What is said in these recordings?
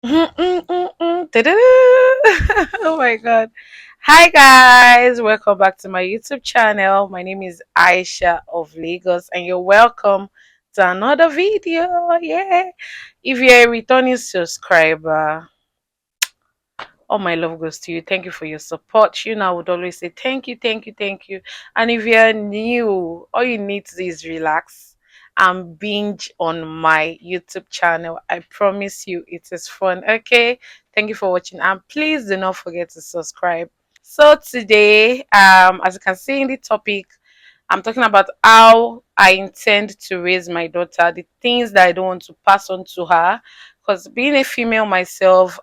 Ta-da! Oh my god. Hi guys, welcome back to my YouTube channel. My name is Aisha of Lagos and you're welcome to another video. Yeah. If you're a returning subscriber, all my love goes to you. Thank you for your support. You know, I would always say thank you, thank you, thank you. And if you're new, all you need to do is relax and binge on my YouTube channel. I promise you it is fun. Okay. Thank you for watching. And please do not forget to subscribe. So today, as you can see in the topic, I'm talking about how I intend to raise my daughter, the things that I don't want to pass on to her. Because being a female myself,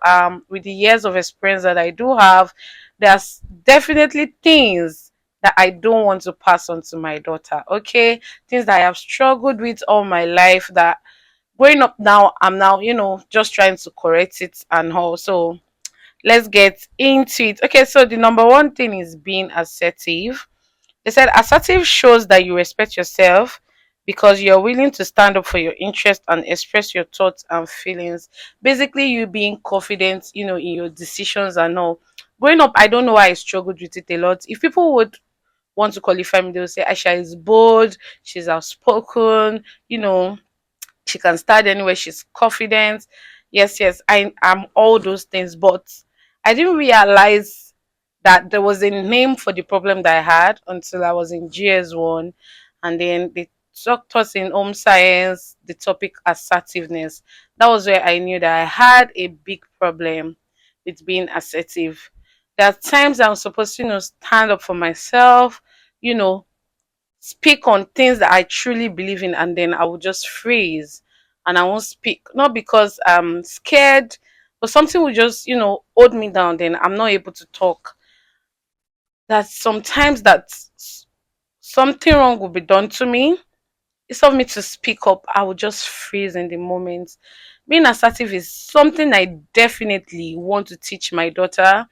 with the years of experience that I do have, there's definitely things that I don't want to pass on to my daughter. Okay, things that I have struggled with all my life. That growing up now, I'm now just trying to correct it and all. So let's get into it. Okay, so the number one thing is being assertive. They said assertive shows that you respect yourself because you're willing to stand up for your interest and express your thoughts and feelings. Basically, you being confident, in your decisions and all. Growing up, I don't know why I struggled with it a lot. If people would want to qualify me, they'll say Aisha is bold, she's outspoken, she can start anywhere, she's confident. Yes, yes, I am all those things, but I didn't realize that there was a name for the problem that I had until I was in GS1, and then they talked us in home science the topic assertiveness. That was where I knew that I had a big problem with being assertive. There are times I'm supposed to stand up for myself, you know speak on things that I truly believe in, and then I will just freeze and I won't speak. Not because I'm scared, but something will just, hold me down, then I'm not able to talk. That sometimes something wrong will be done to me. Instead of me to speak up, I will just freeze in the moment. Being assertive is something I definitely want to teach my daughter.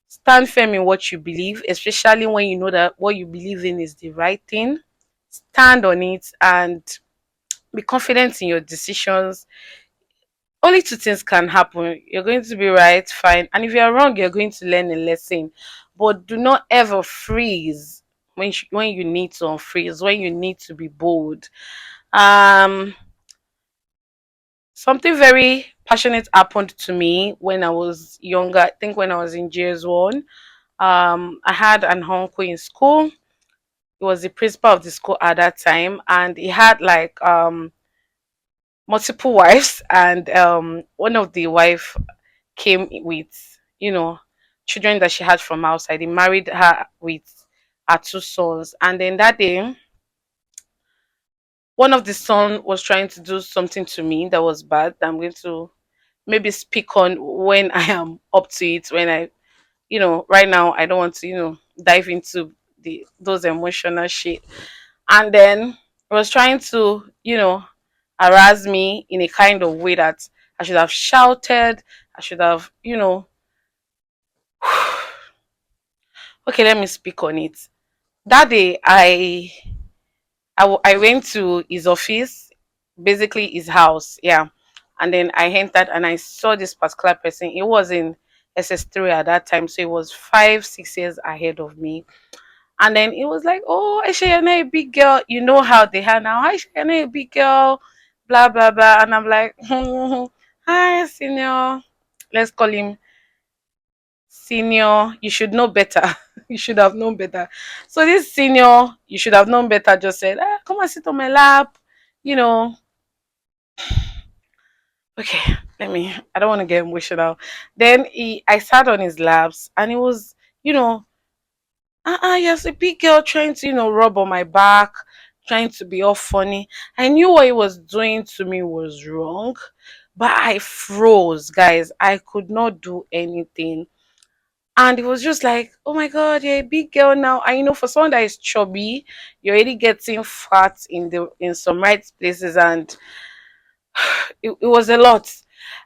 Stand firm in what you believe, especially when you know that what you believe in is the right thing. Stand on it and be confident in your decisions. Only two things can happen. You're going to be right, fine. And if you're wrong, you're going to learn a lesson. But do not ever freeze when you need to unfreeze, when you need to be bold. Um, Something very passionate happened to me when I was younger. I think when I was in JS1. I had an uncle in school. He was the principal of the school at that time, and he had like multiple wives, and one of the wife came with children that she had from outside. He married her with her two sons, and then that day one of the son was trying to do something to me that was bad, that I'm going to maybe speak on when I am up to it. When I, right now I don't want to dive into the those emotional shit. And then he was trying to harass me in a kind of way that I should have shouted. I should have, okay, let me speak on it. That day, I went to his office, basically his house, yeah. And then I entered and I saw this particular person. He was in SS3 at that time, so he was 5, 6 years ahead of me. And then it was like, oh, Aisha, you're not a big girl. You know how they are now. Aisha, you're not a big girl, blah, blah, blah. And I'm like, hi, senior. Let's call him senior. You should know better. You should have known better. So this senior, you should have known better, just said, come and sit on my lap. You know, okay, I don't want to get emotional. Then I sat on his laps and it was, you know, yes, a big girl trying to, rub on my back, trying to be all funny. I knew what he was doing to me was wrong, but I froze, guys. I could not do anything. And it was just like, oh my god, you're a big girl now. And for someone that is chubby, you're already getting fat in some right places, and it was a lot.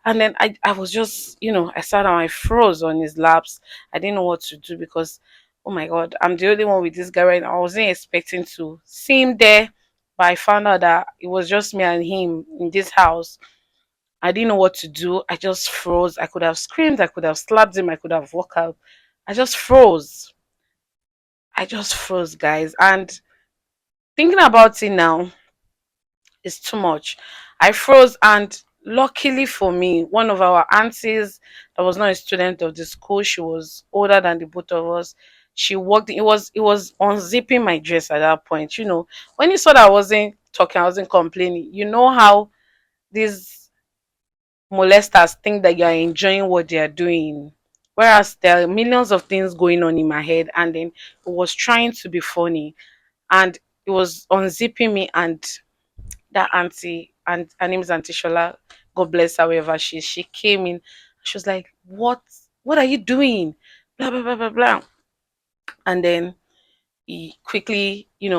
And then I was just, I sat down, I froze on his laps. I didn't know what to do because, oh my God, I'm the only one with this guy right now. I wasn't expecting to see him there, but I found out that it was just me and him in this house. I didn't know what to do. I just froze. I could have screamed, I could have slapped him, I could have walked out. I just froze. I just froze, guys. And thinking about it now, it's too much. I froze, and luckily for me, one of our aunties that was not a student of the school, she was older than the both of us. She walked. It was unzipping my dress at that point. When you saw that I wasn't talking, I wasn't complaining. You know how these molesters think that you are enjoying what they are doing, whereas there are millions of things going on in my head, and then it was trying to be funny, and it was unzipping me, and that auntie, and her name is Auntie Shola. God bless her wherever she came in. She was like, What are you doing? Blah blah blah blah blah. And then he quickly, he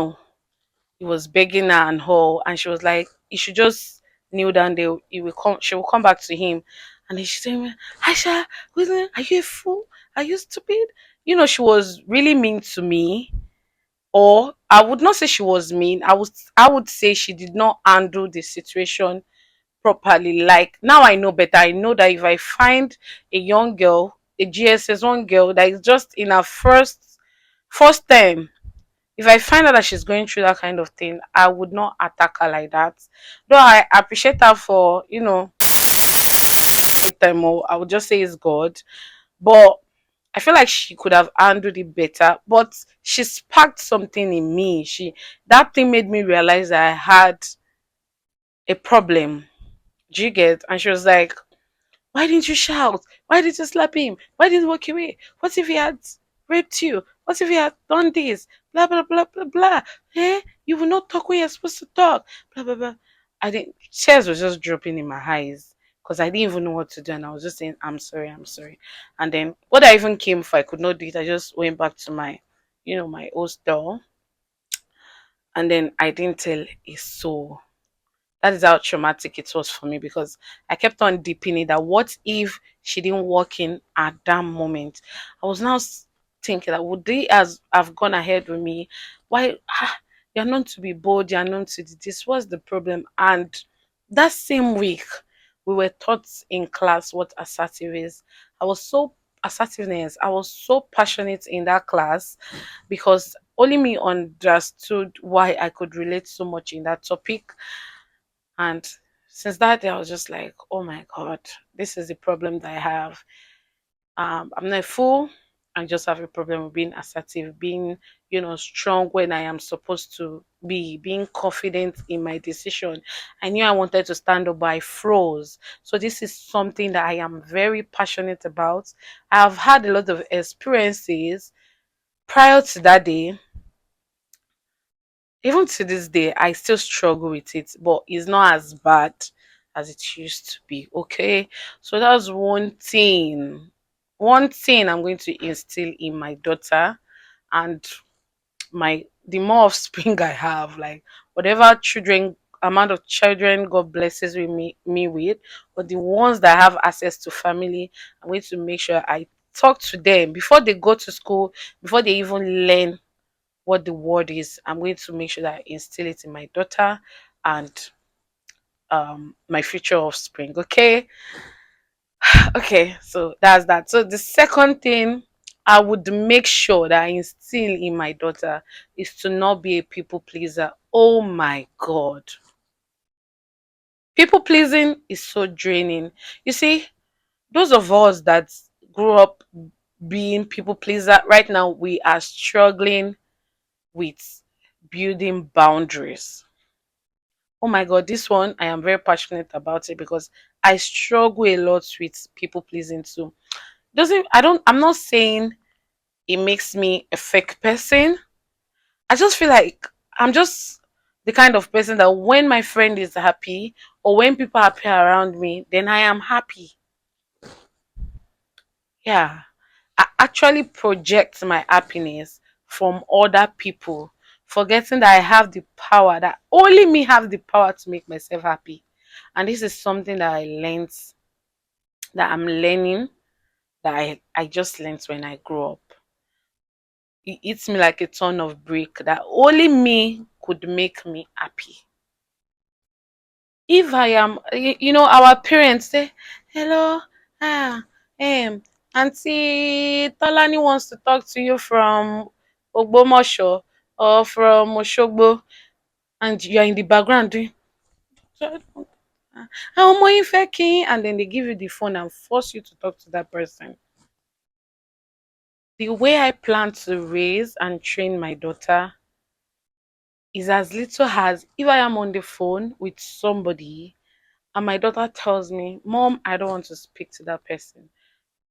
was begging her and all, and she was like, you should just kneel down there. She will come back to him. And then she said, Aisha, are you a fool? Are you stupid? She was really mean to me. Or I would not say she was mean. I would say she did not handle the situation properly. Like, now I know better. I know that if I find a young girl, a GSS1 girl that is just in her first time, if I find out that she's going through that kind of thing, I would not attack her like that. Though I appreciate her for, time, or I would just say it's God. But I feel like she could have handled it better. But she sparked something in me. That thing made me realize that I had a problem. Do you get? And she was like, why didn't you shout? Why did you slap him? Why did you walk away? What if he had raped you? What if he had done this? Blah blah blah blah blah. You will not talk when you're supposed to talk. Blah blah blah. I didn't. Tears was just dropping in my eyes because I didn't even know what to do, and I was just saying, "I'm sorry, I'm sorry." And then what I even came for, I could not do it. I just went back to my hostel, and then I didn't tell a soul. That is how traumatic it was for me, because I kept on deeping it that what if she didn't walk in at that moment? I was now thinking that would they as have gone ahead with me? Why you're known to be bold, you're known to do this. What's the problem? And that same week we were taught in class what assertive is. I was so assertiveness, I was so passionate in that class because only me understood why I could relate so much in that topic. And since that day, I was just like, oh my God, this is the problem that I have. I'm not a fool. I just have a problem with being assertive, being, strong when I am supposed to be, being confident in my decision. I knew I wanted to stand up, but I froze. So this is something that I am very passionate about. I've had a lot of experiences prior to that day. Even to this day, I still struggle with it, but it's not as bad as it used to be. Okay, so that's one thing. One thing I'm going to instill in my daughter, and the more offspring I have, like whatever children amount of children God blesses with me with, but the ones that have access to family, I'm going to make sure I talk to them before they go to school, before they even learn what the word is. I'm going to make sure that I instill it in my daughter and my future offspring. Okay. Okay, so that's that. So the second thing I would make sure that I instill in my daughter is to not be a people pleaser. Oh my God. People pleasing is so draining. You see, those of us that grew up being people pleaser, right now we are struggling with building boundaries. Oh my God, this one I am very passionate about it because I struggle a lot with people pleasing too. Doesn't I don't I'm not saying it makes me a fake person. I just feel like I'm just the kind of person that when my friend is happy or when people are happy around me, then I am happy. Yeah. I actually project my happiness from other people, forgetting that I have the power, that only me have the power to make myself happy. And this is something that I learned, that I'm learning, that I just learned when I grew up. It hits me like a ton of brick that only me could make me happy. If I am, our parents say, hello, ah, um, Auntie Tolani wants to talk to you from Ogbomosho or from Oshogbo, and you are in the background doing, ọmọ yín fẹ́ kí yín," and then they give you the phone and force you to talk to that person. The way I plan to raise and train my daughter is as little as if I am on the phone with somebody and my daughter tells me, Mom, I don't want to speak to that person.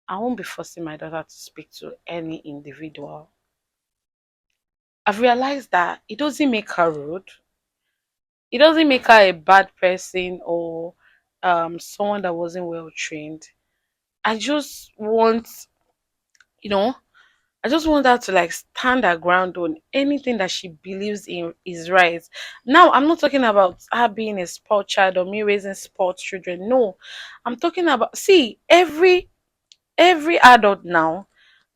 I won't be forcing my daughter to speak to any individual. I've realized that it doesn't make her rude. It doesn't make her a bad person or someone that wasn't well trained. I just want, you know, I just want her to like stand her ground on anything that she believes in is right. Now, I'm not talking about her being a spoiled child or me raising spoiled children. No, I'm talking about, see, every adult now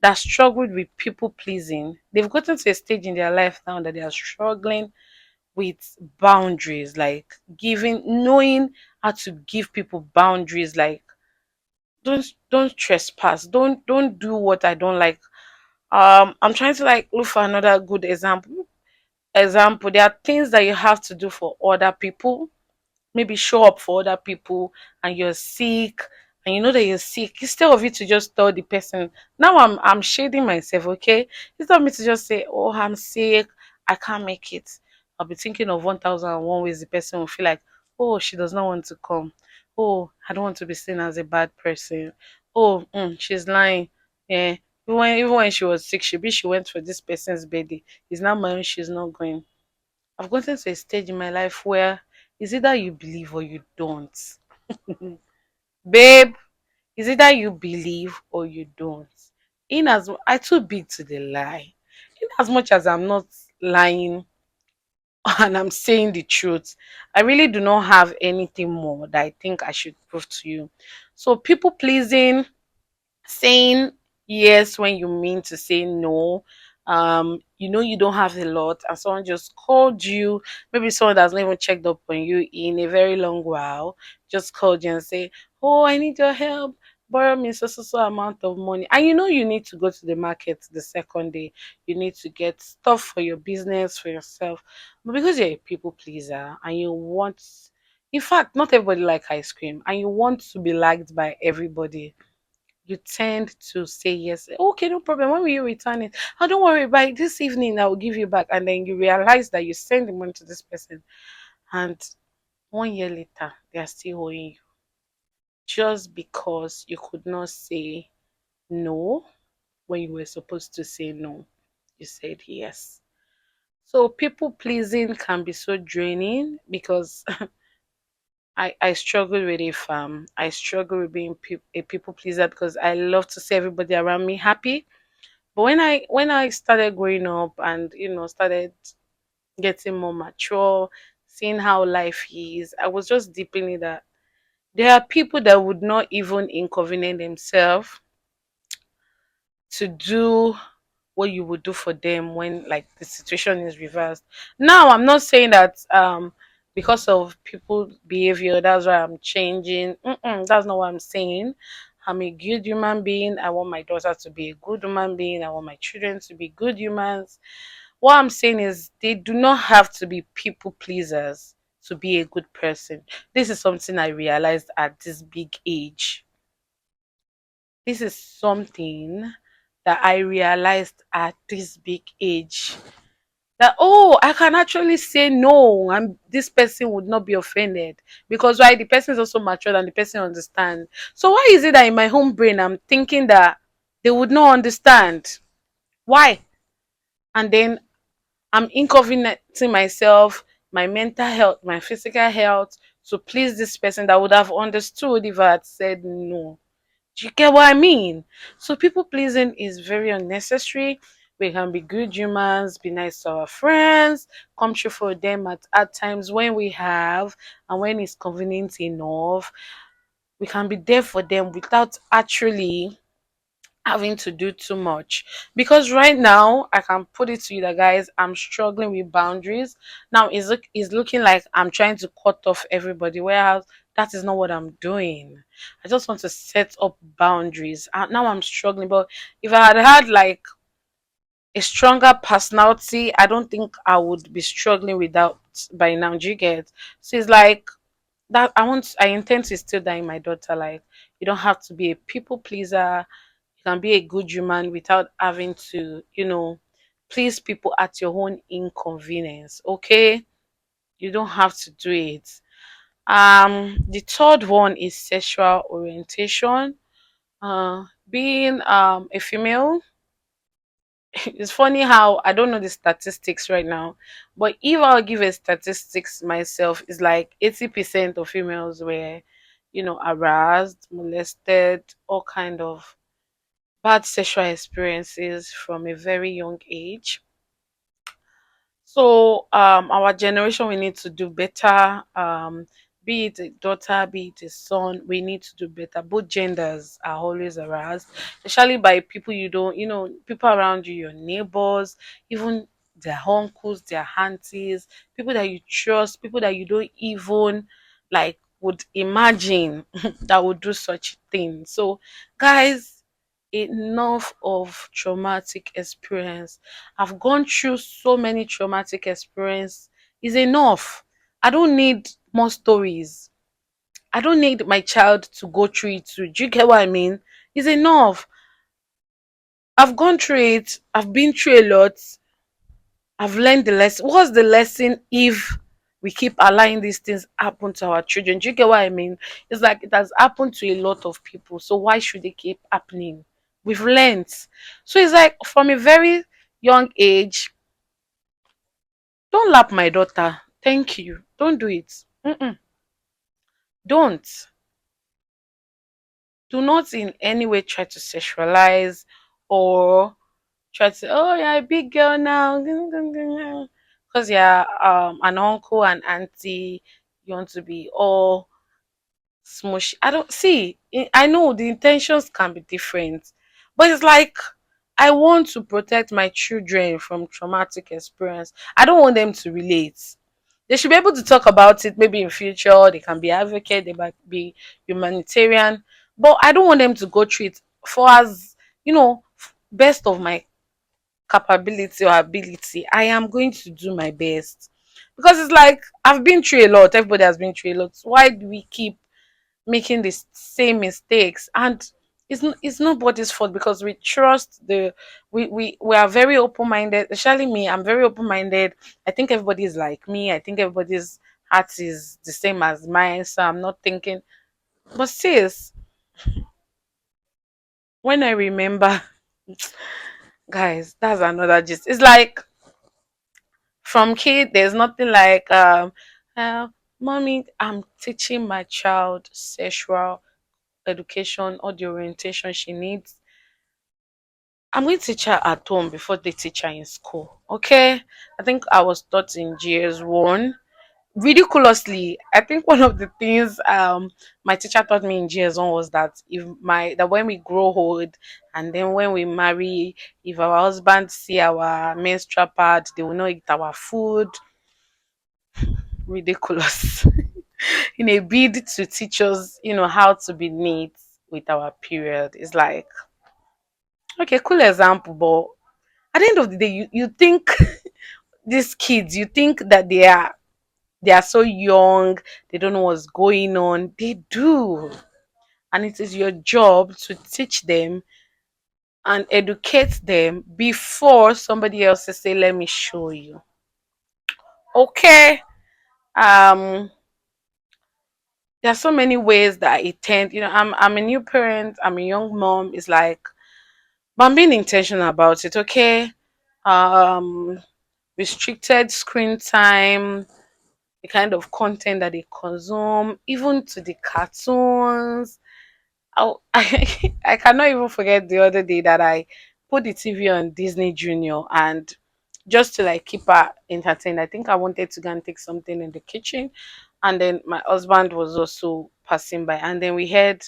that struggled with people pleasing, they've gotten to a stage in their life now that they are struggling with boundaries, like knowing how to give people boundaries, like don't trespass, don't do what I don't like. I'm trying to like look for another good example. There are things that you have to do for other people, maybe show up for other people, and you're sick, and you know that you're sick. Instead of you to just tell the person, now I'm shading myself, okay? Instead of me to just say, oh, I'm sick, I can't make it, I'll be thinking of 1001 ways the person will feel like, oh, she does not want to come, oh, I don't want to be seen as a bad person, oh, she's lying, yeah. Even when she was sick, she went for this person's birthday. It's not my own, she's not going. I've gotten to a stage in my life where it's either you believe or you don't. Babe, it's either you believe or you don't. In as I too big to the lie. In as much as I'm not lying and I'm saying the truth, I really do not have anything more that I think I should prove to you. So people pleasing, saying yes when you mean to say no. You know you don't have a lot and someone just called you, maybe someone that's not even checked up on you in a very long while, just called you and say, oh, I need your help, borrow me so amount of money, and you know you need to go to the market the second day, you need to get stuff for your business, for yourself, but because you're a people pleaser and you want, in fact, not everybody like ice cream, and you want to be liked by everybody, you tend to say yes. Okay, no problem. When will you return it? Oh, don't worry. By this evening, I will give you back. And then you realize that you send the money to this person, and 1 year later, they are still owing you just because you could not say no when you were supposed to say no. You said yes. So people pleasing can be so draining because I struggle with it. I struggle with being a people pleaser because I love to see everybody around me happy. But when I started growing up and started getting more mature, seeing how life is, I was just deep in it that there are people that would not even inconvenience themselves to do what you would do for them when like the situation is reversed. Now I'm not saying that because of people behavior that's why I'm changing. That's not what I'm saying. I'm a good human being. I want my daughter to be a good human being. I want my children to be good humans. What I'm saying is they do not have to be people pleasers to be a good person. This is something I realized at this big age. This is something that I realized at this big age, that oh, I can actually say no and this person would not be offended, because why, the person is also mature and the person understands. So why is it that in my home brain I'm thinking that they would not understand? Why? And then I'm inconveniencing myself, my mental health, my physical health, to please this person that would have understood if I had said no. Do you get what I mean? So people pleasing is very unnecessary. We can be good humans, be nice to our friends, come true for them at times when we have and when it's convenient enough. We can be there for them without actually having to do too much. Because right now I can put it to you that, guys, I'm struggling with boundaries. Now it's looking like I'm trying to cut off everybody, whereas that is not what I'm doing. I just want to set up boundaries. And now I'm struggling. But if I had had like a stronger personality, I don't think I would be struggling without by now. Do you get? So it's like that. I intend to instill that in my daughter. Like, you don't have to be a people pleaser. You can be a good human without having to, please people at your own inconvenience. Okay, you don't have to do it. The third one is sexual orientation. Being a female, it's funny how I don't know the statistics right now, but if I'll give a statistics myself, it's like 80% of females were, harassed, molested, all kind of bad sexual experiences from a very young age. So our generation, we need to do better. Be it a daughter, be it a son, we need to do better. Both genders are always harassed, especially by people you don't, people around you, your neighbors, even their uncles, their aunties, people that you trust, people that you don't even like would imagine that would do such thing. So, guys, enough of traumatic experience. I've gone through so many traumatic experience. Is enough. I don't need more stories. I don't need my child to go through it too. Do you get what I mean? Is enough. I've gone through it. I've been through a lot. I've learned the lesson. What's the lesson if we keep allowing these things happen to our children? Do you get what I mean? It's like it has happened to a lot of people. So why should they keep happening? We've learned. So it's like from a very young age, don't lap my daughter. Thank you. Don't do it. Mm-mm. Don't. Do not in any way try to sexualize or try to say, oh, you're a big girl now. Because you're an uncle and auntie, you want to be all smushy. I don't see. I know the intentions can be different, but it's like I want to protect my children from traumatic experience. I don't want them to relate. They should be able to talk about it maybe in future. They can be advocate, they might be humanitarian, but I don't want them to go through it for as best of my capability or ability. I am going to do my best because it's like I've been through a lot. Everybody has been through a lot. Why do we keep making the same mistakes? And it's nobody's fault because we trust we are very open-minded, especially me. I'm very open-minded. I think everybody is like me. I think everybody's heart is the same as mine, so I'm not thinking. But sis, when I remember, guys, that's another gist. It's like from kid there's nothing like uh, mommy, I'm teaching my child sexual education or the orientation she needs. I'm going to teach her at home before they teach her in school. Okay. I think I was taught in GS1. Ridiculously, I think one of the things my teacher taught me in GS1 was that that when we grow old and then when we marry, if our husband see our menstrual pad, they will not eat our food. Ridiculous. In a bid to teach us, how to be neat with our period. It's like, okay, cool example, but at the end of the day, you think these kids, you think that they are so young, they don't know what's going on. They do. And it is your job to teach them and educate them before somebody else say, let me show you. Okay. Um there are so many ways that I tend, I'm a new parent, I'm a young mom. It's like, but I'm being intentional about it, okay? Um Restricted screen time, the kind of content that they consume, even to the cartoons. I cannot even forget the other day that I put the TV on Disney Junior and just to like keep her entertained. I think I wanted to go and take something in the kitchen, and then my husband was also passing by, and then we heard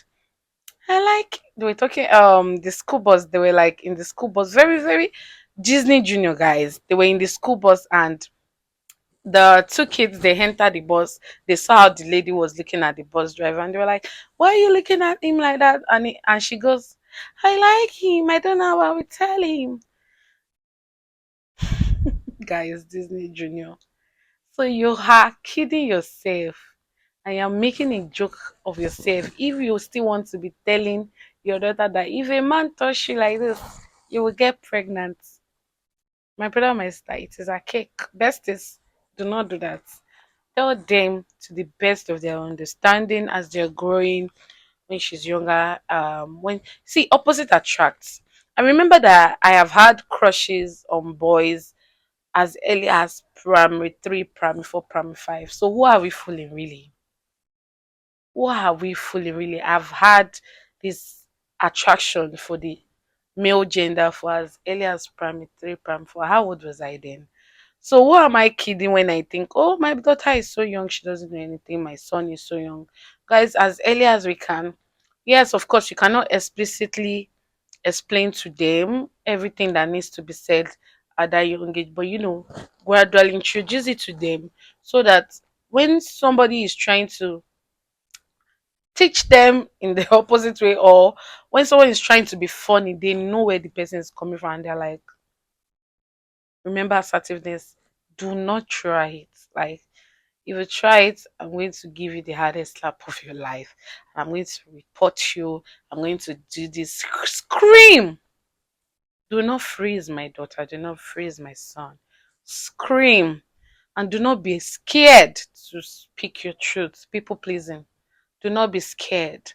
I like they were talking the school bus, they were like in the school bus, very, very Disney Junior guys. They were in the school bus and the two kids they entered the bus, they saw how the lady was looking at the bus driver and they were like, why are you looking at him like that? And she goes, I like him. I don't know how I will tell him. Guys, Disney Junior. So you are kidding yourself and you're making a joke of yourself if you still want to be telling your daughter that if a man touch you like this, you will get pregnant. My brother, my sister, it is a cake. Besties, do not do that. Tell them to the best of their understanding as they're growing when she's younger. When see opposite attracts. I remember that I have had crushes on boys as early as primary three, primary four, primary five. So who are we fooling really? Who are we fooling really? I've had this attraction for the male gender for as early as primary three, primary four. How old was I then? So who am I kidding when I think, oh, my daughter is so young, she doesn't know anything. My son is so young. Guys, as early as we can. Yes, of course, you cannot explicitly explain to them everything that needs to be said at that young age, but gradually introduce it to them so that when somebody is trying to teach them in the opposite way, or when someone is trying to be funny, they know where the person is coming from and they're like, remember assertiveness, do not try it. Like, if you try it, I'm going to give you the hardest slap of your life. I'm going to report you. I'm going to do this. Scream! Do not freeze my daughter. Do not freeze my son. Scream. And do not be scared to speak your truth. People pleasing. Do not be scared.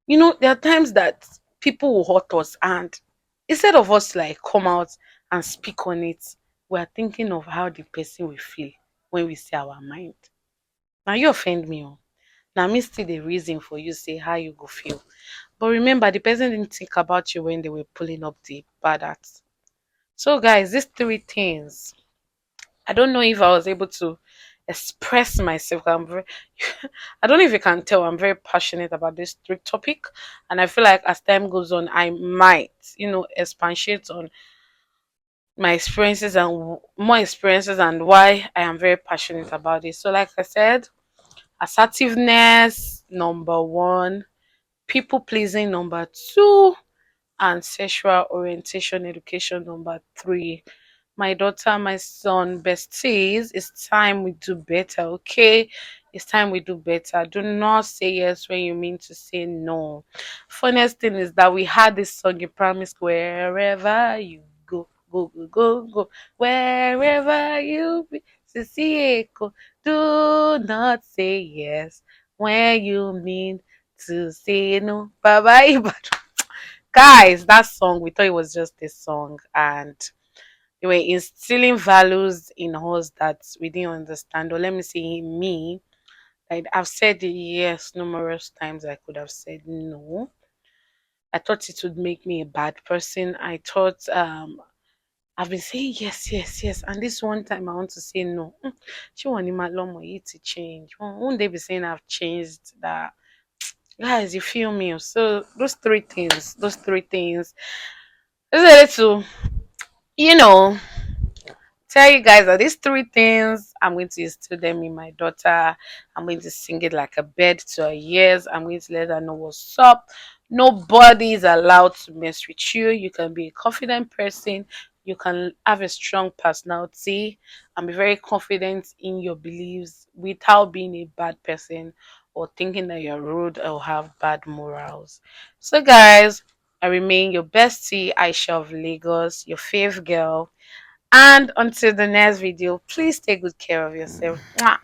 There are times that people will hurt us, and instead of us to like come out and speak on it, we are thinking of how the person will feel when we say our mind. Now you offend me. Oh. Now me still the reason for you say how you go feel. But remember, the person didn't think about you when they were pulling up the bad acts. So guys, these three things. I don't know if I was able to express myself. I don't know if you can tell I'm very passionate about this topic, and I feel like as time goes on, I might, expatiate on my experiences and more experiences and why I am very passionate about it. So, like I said, assertiveness number one, people pleasing number two, and sexual orientation education number three. My daughter, my son, besties, it's time we do better, okay? It's time we do better. Do not say yes when you mean to say no. Funniest thing is that we had this song in primary school, wherever you go, go, go, go, go, wherever you be, Sisieko, do not say yes when you mean to say no. Bye bye. Guys, that song, we thought it was just a song, and they were instilling values in us that we didn't understand. Or let me say, me, like I've said yes numerous times, I could have said no. I thought it would make me a bad person. I thought I've been saying yes, yes, yes, and this one time I want to say no. She want my lomo to change. Won't they be saying I've changed that? Guys, you feel me? So those three things. Is a little, you know, tell you guys that these three things I'm going to instill them in my daughter. I'm going to sing it like a bird to her ears. I'm going to let her know what's up. Nobody is allowed to mess with you. You can be a confident person. You can have a strong personality and be very confident in your beliefs without being a bad person or thinking that you're rude or have bad morals. So, guys, I remain your bestie, Aisha of Lagos, your fave girl. And until the next video, please take good care of yourself. Mwah.